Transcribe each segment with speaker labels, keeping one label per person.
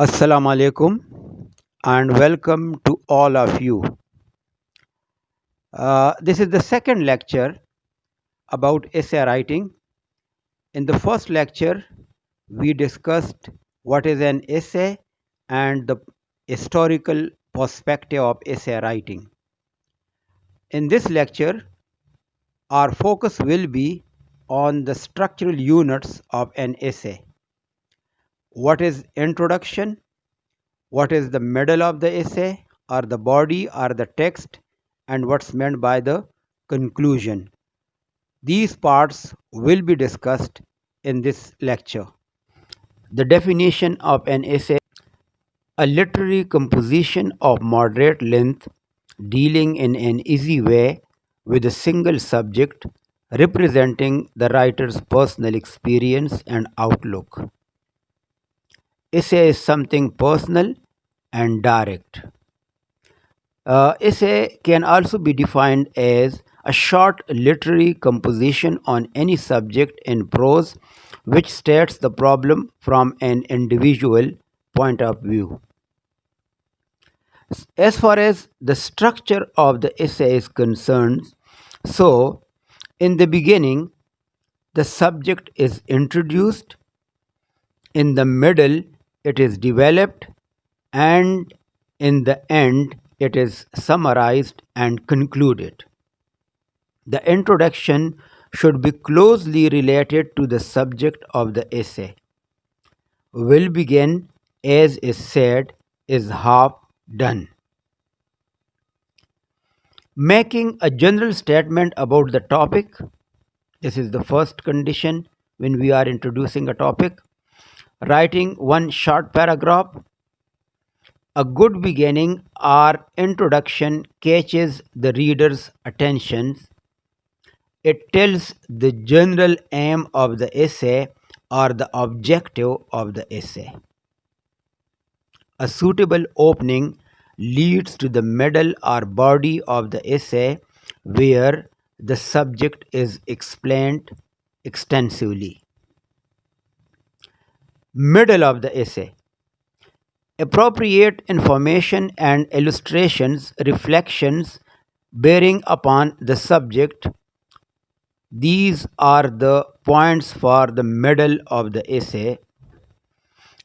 Speaker 1: Assalamu alaikum and welcome to all of you. This is the second lecture about essay writing. In the first lecture, we discussed what is an essay and the historical perspective of essay writing. In this lecture, our focus will be on the structural units of an essay. What is introduction? What is the middle of the essay or the body or the text, and what's meant by the conclusion. These parts will be discussed in this lecture. The definition of an essay: a literary composition of moderate length dealing in an easy way with a single subject representing the writer's personal experience and outlook. Essay is something personal and direct. Essay can also be defined as a short literary composition on any subject in prose which states the problem from an individual point of view. As far as the structure of the essay is concerned, so in the beginning, the subject is introduced, in the middle, it is developed, and in the end, it is summarized and concluded. The introduction should be closely related to the subject of the essay. Will begin, as is said, is half done. Making a general statement about the topic. This is the first condition when we are introducing a topic. Writing one short paragraph. A good beginning or introduction catches the reader's attention. It tells the general aim of the essay or the objective of the essay. A suitable opening leads to the middle or body of the essay where the subject is explained extensively. Middle of the essay. Appropriate information and illustrations, reflections bearing upon the subject. These are the points for the middle of the essay.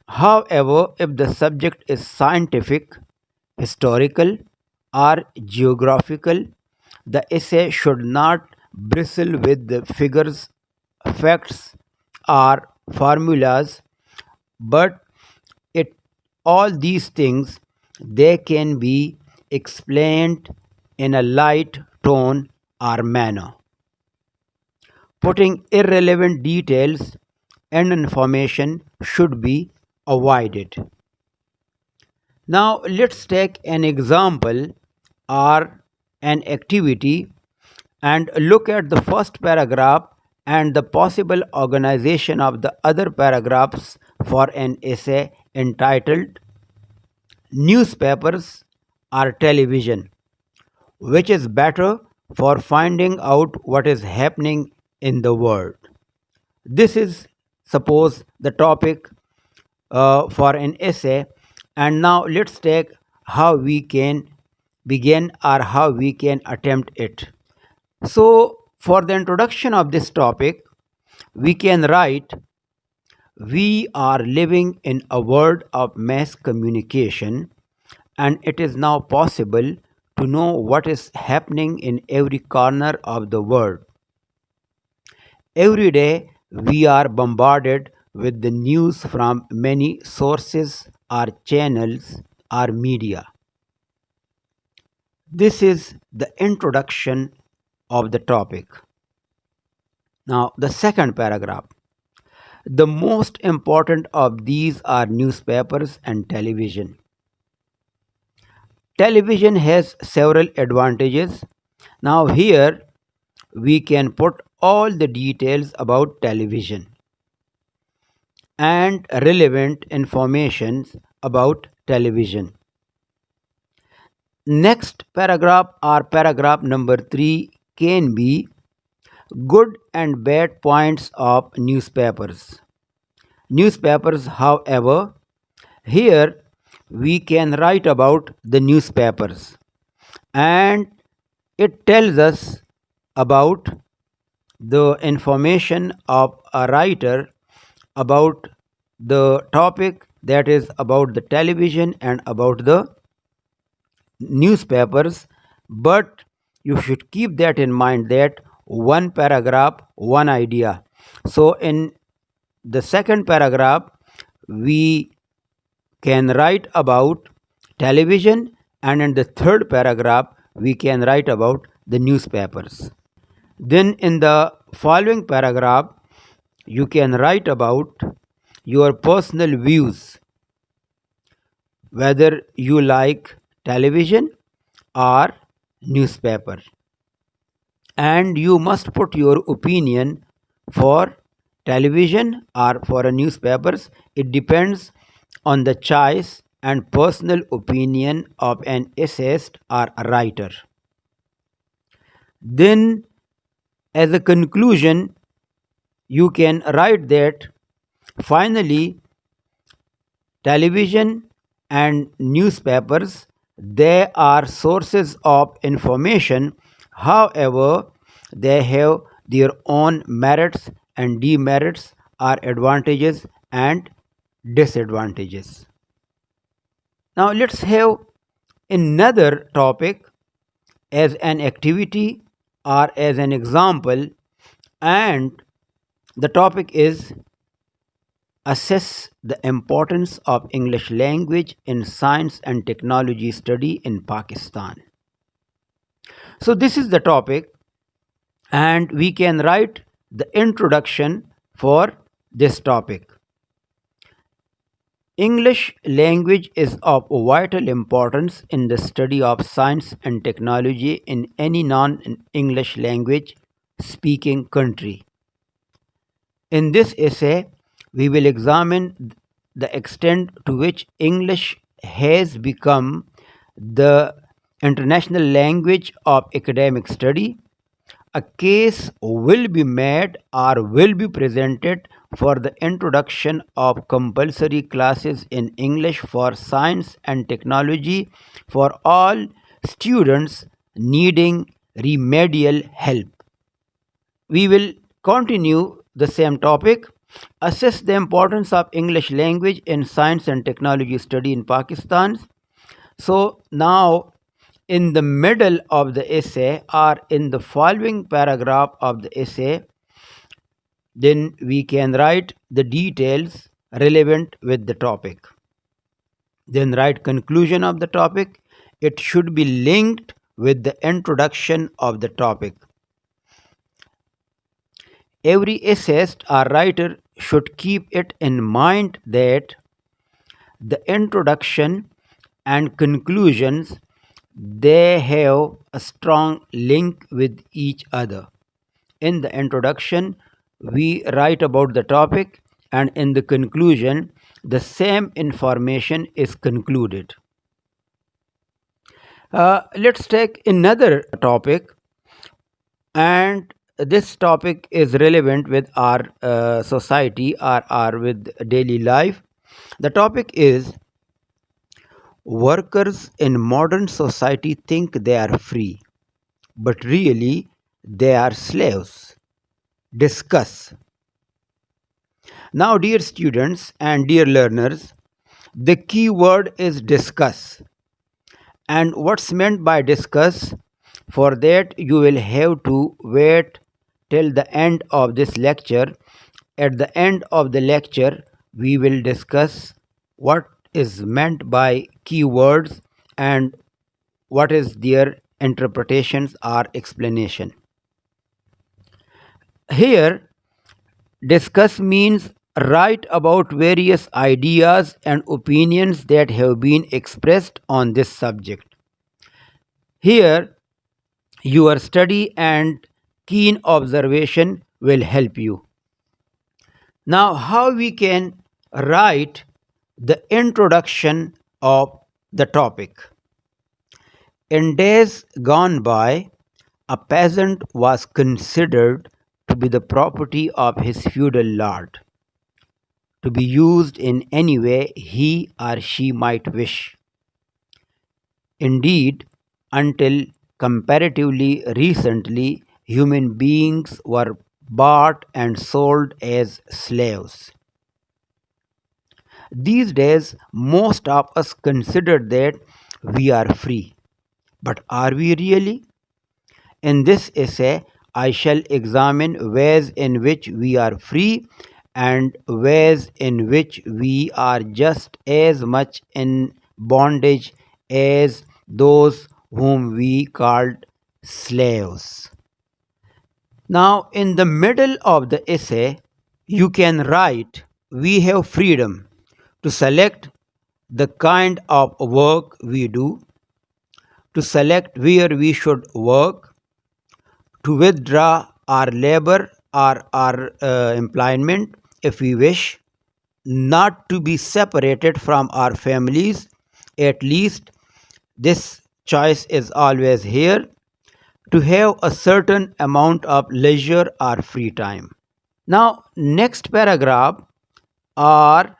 Speaker 1: However, if the subject is scientific, historical, or geographical, the essay should not bristle with the figures, facts, or formulas, but it all these things they can be explained in a light tone or manner. Putting irrelevant details and information should be avoided. Now let's take an example or an activity and look at the first paragraph and the possible organization of the other paragraphs for an essay entitled Newspapers or Television, which is better for finding out what is happening in the world. This is, suppose, the topic for an essay, and now let's take how we can begin or how we can attempt it. So, for the introduction of this topic, we can write: we are living in a world of mass communication, and it is now possible to know what is happening in every corner of the world. Every day, we are bombarded with the news from many sources or channels or media. This is the introduction of the topic. Now, the second paragraph. The most important of these are newspapers and television. Television has several advantages. Now, here we can put all the details about television and relevant information about television. Next paragraph or paragraph number 3 can be good and bad points of newspapers. Newspapers, however, Here we can write about the newspapers, and it tells us about the information of a writer about the topic, that is about the television and about the newspapers. But you should keep that in mind, that one paragraph, one idea. So in the second paragraph we can write about television, and in the third paragraph we can write about the newspapers. Then in the following paragraph you can write about your personal views, whether you like television or newspaper, and you must put your opinion for television or for a newspapers. It depends on the choice and personal opinion of an essayist or a writer. Then as a conclusion you can write that finally television and newspapers, they are sources of information. However, they have their own merits and demerits, or advantages and disadvantages. Now let's have another topic as an activity or as an example, and the topic is assess the importance of English language in science and technology study in Pakistan. So this is the topic, and we can write the introduction for this topic. English language is of vital importance in the study of science and technology in any non-English language speaking country. In this essay, we will examine the extent to which English has become the international language of academic study. A case will be made or will be presented for the introduction of compulsory classes in English for science and technology for all students needing remedial help. We will continue the same topic. Assess the importance of English language in science and technology study in Pakistan. So now in the middle of the essay or in the following paragraph of the essay, then we can write the details relevant with the topic. Then write conclusion of the topic. It should be linked with the introduction of the topic. Every essayist or writer should keep it in mind that the introduction and conclusions, they have a strong link with each other. In the introduction we write about the topic, and in the conclusion the same information is concluded. Let's take another topic, and this topic is relevant with our society or with daily life. The topic is workers in modern society think they are free, but really they are slaves. Discuss. Now, dear students and dear learners, the key word is discuss. And what's meant by discuss? For that, you will have to wait till the end of this lecture. At the end of the lecture, we will discuss what is meant by keywords and what is their interpretations or explanation. Here, discuss means write about various ideas and opinions that have been expressed on this subject. Here, your study and keen observation will help you. Now, how we can write the introduction of the topic? In days gone by, a peasant was considered to be the property of his feudal lord. to be used in any way he or she might wish. Indeed, until comparatively recently, human beings were bought and sold as slaves. These days, most of us consider that we are free. But are we really? In this essay, I shall examine ways in which we are free and ways in which we are just as much in bondage as those whom we called slaves. Now, in the middle of the essay, you can write, we have freedom to select the kind of work we do, to select where we should work, to withdraw our labor or our employment if we wish, not to be separated from our families. At least this choice is always here, to have a certain amount of leisure or free time. Now, next paragraph are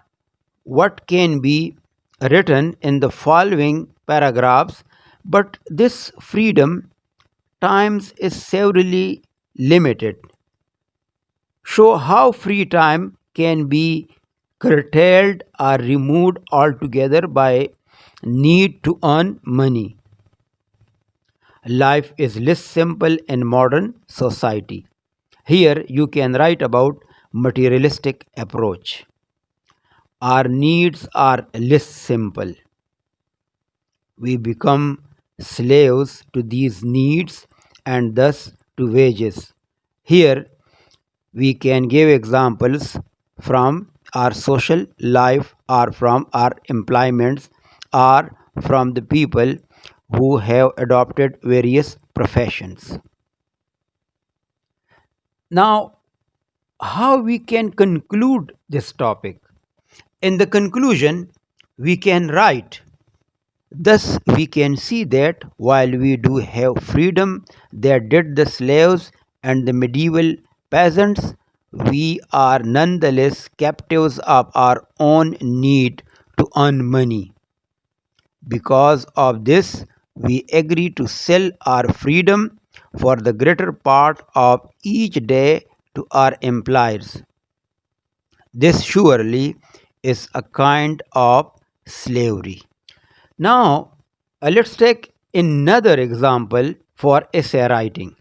Speaker 1: what can be written in the following paragraphs, but this freedom times is severely limited. Show how free time can be curtailed or removed altogether by need to earn money. Life is less simple in modern society. Here you can write about materialistic approach. Our needs are less simple. We become slaves to these needs and thus to wages. Here we can give examples from our social life or from our employments or from the people who have adopted various professions. Now, how we can conclude this topic? In the conclusion, we can write, thus we can see that while we do have freedom that did the slaves and the medieval peasants, we are nonetheless captives of our own need to earn money. Because of this, we agree to sell our freedom for the greater part of each day to our employers. This surely is a kind of slavery. Now, let's take another example for essay writing.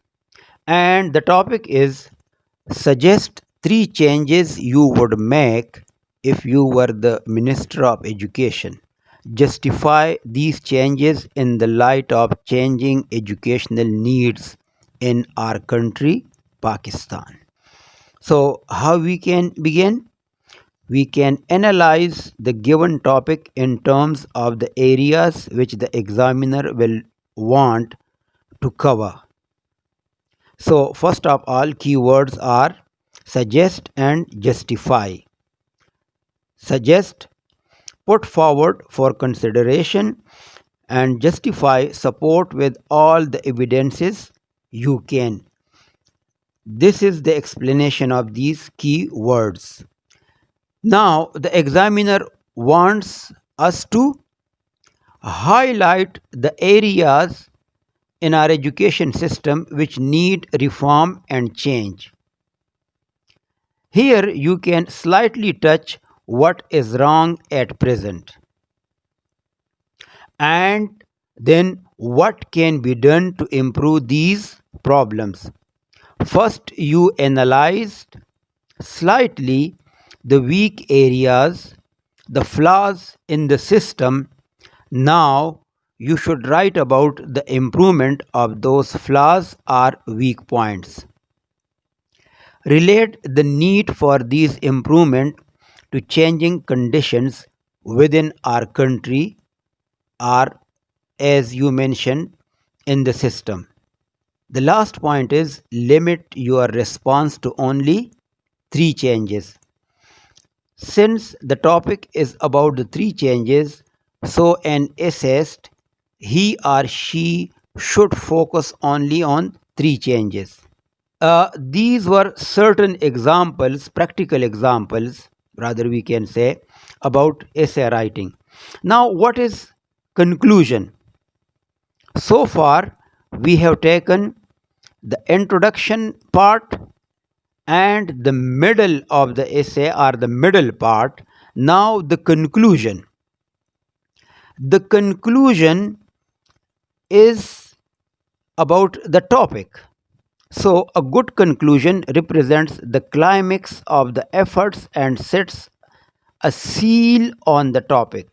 Speaker 1: And the topic is, suggest 3 changes you would make if you were the Minister of Education. Justify these changes in the light of changing educational needs in our country, Pakistan. So, how we can begin? We can analyze the given topic in terms of the areas which the examiner will want to cover. So, first of all, keywords are suggest and justify. Suggest, put forward for consideration, and justify, support with all the evidences you can. This is the explanation of these key words. Now, the examiner wants us to highlight the areas in our education system which need reform and change. Here you can slightly touch what is wrong at present, and then what can be done to improve these problems. First, you analyzed slightly the weak areas, the flaws in the system. Now, you should write about the improvement of those flaws or weak points. Relate the need for these improvements to changing conditions within our country or, as you mentioned, in the system. The last point is, limit your response to only 3 changes. Since the topic is about the 3 changes, so an essayist, he or she should focus only on 3 changes. These were certain examples, practical examples, rather we can say, about essay writing. Now, what is conclusion? So far, we have taken the introduction part and the middle of the essay, or the middle part. Now, the conclusion. The conclusion is about the topic. So, a good conclusion represents the climax of the efforts and sets a seal on the topic.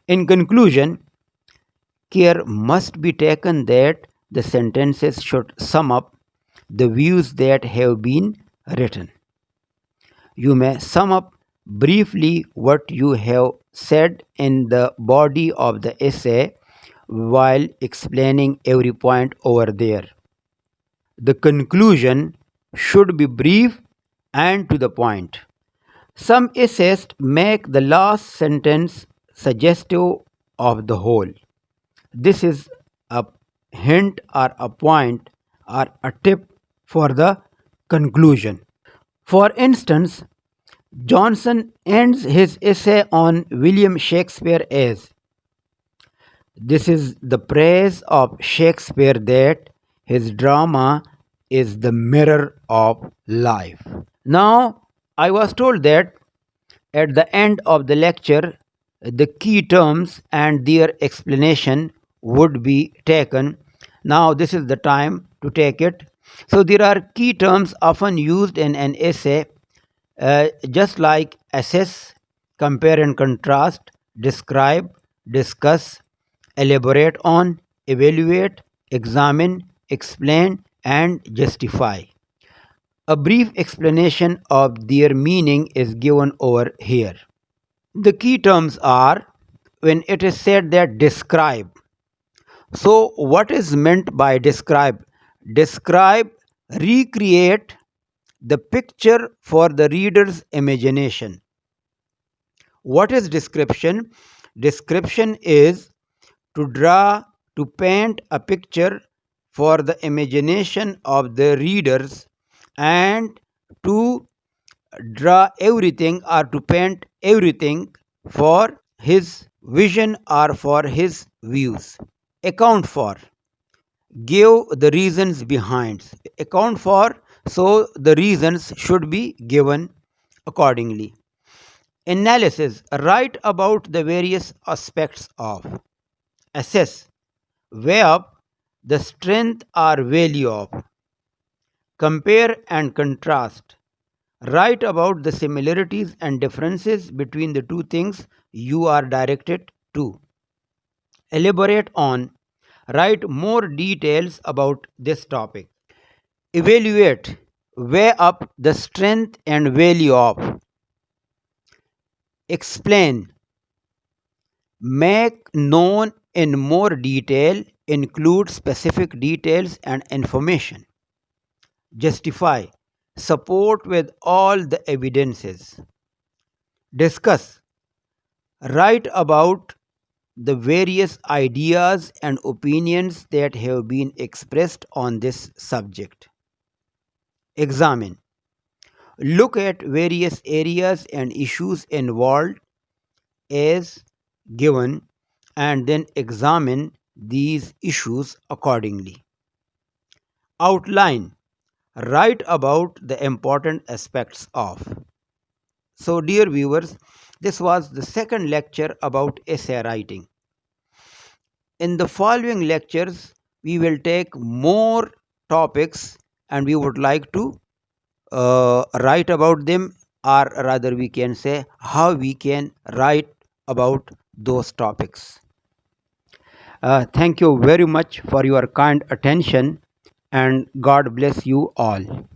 Speaker 1: In conclusion, care must be taken that the sentences should sum up the views that have been written. You may sum up briefly what you have said in the body of the essay while explaining every point over there. The conclusion should be brief and to the point. Some essayists make the last sentence suggestive of the whole. This is a hint or a point or a tip for the conclusion. For instance, Johnson ends his essay on William Shakespeare as, "This is the praise of Shakespeare that his drama is the mirror of life." Now, I was told that at the end of the lecture, the key terms and their explanation would be taken. Now, this is the time to take it. So, there are key terms often used in an essay, just like assess, compare and contrast, describe, discuss, elaborate on, evaluate, examine, explain, and justify. A brief explanation of their meaning is given over here. The key terms are, when it is said that describe. So, what is meant by describe? Describe, recreate the picture for the reader's imagination. What is description? Description is to draw, to paint a picture for the imagination of the readers, and to draw everything or to paint everything for his vision or for his views. Account for, give the reasons behind. Account for, so the reasons should be given accordingly. Analysis, write about the various aspects of. Assess, weigh up the strength or value of. Compare and contrast, write about the similarities and differences between the two things you are directed to. Elaborate on, write more details about this topic. Evaluate, weigh up the strength and value of. Explain, make known in more detail, include specific details and information. Justify, support with all the evidences. Discuss, write about the various ideas and opinions that have been expressed on this subject. Examine, look at various areas and issues involved as given, and then examine these issues accordingly. Outline, write about the important aspects of. So, dear viewers, this was the second lecture about essay writing. In the following lectures, we will take more topics and we would like to write about them, or rather, we can say how we can write about those topics. Thank you very much for your kind attention, and God bless you all.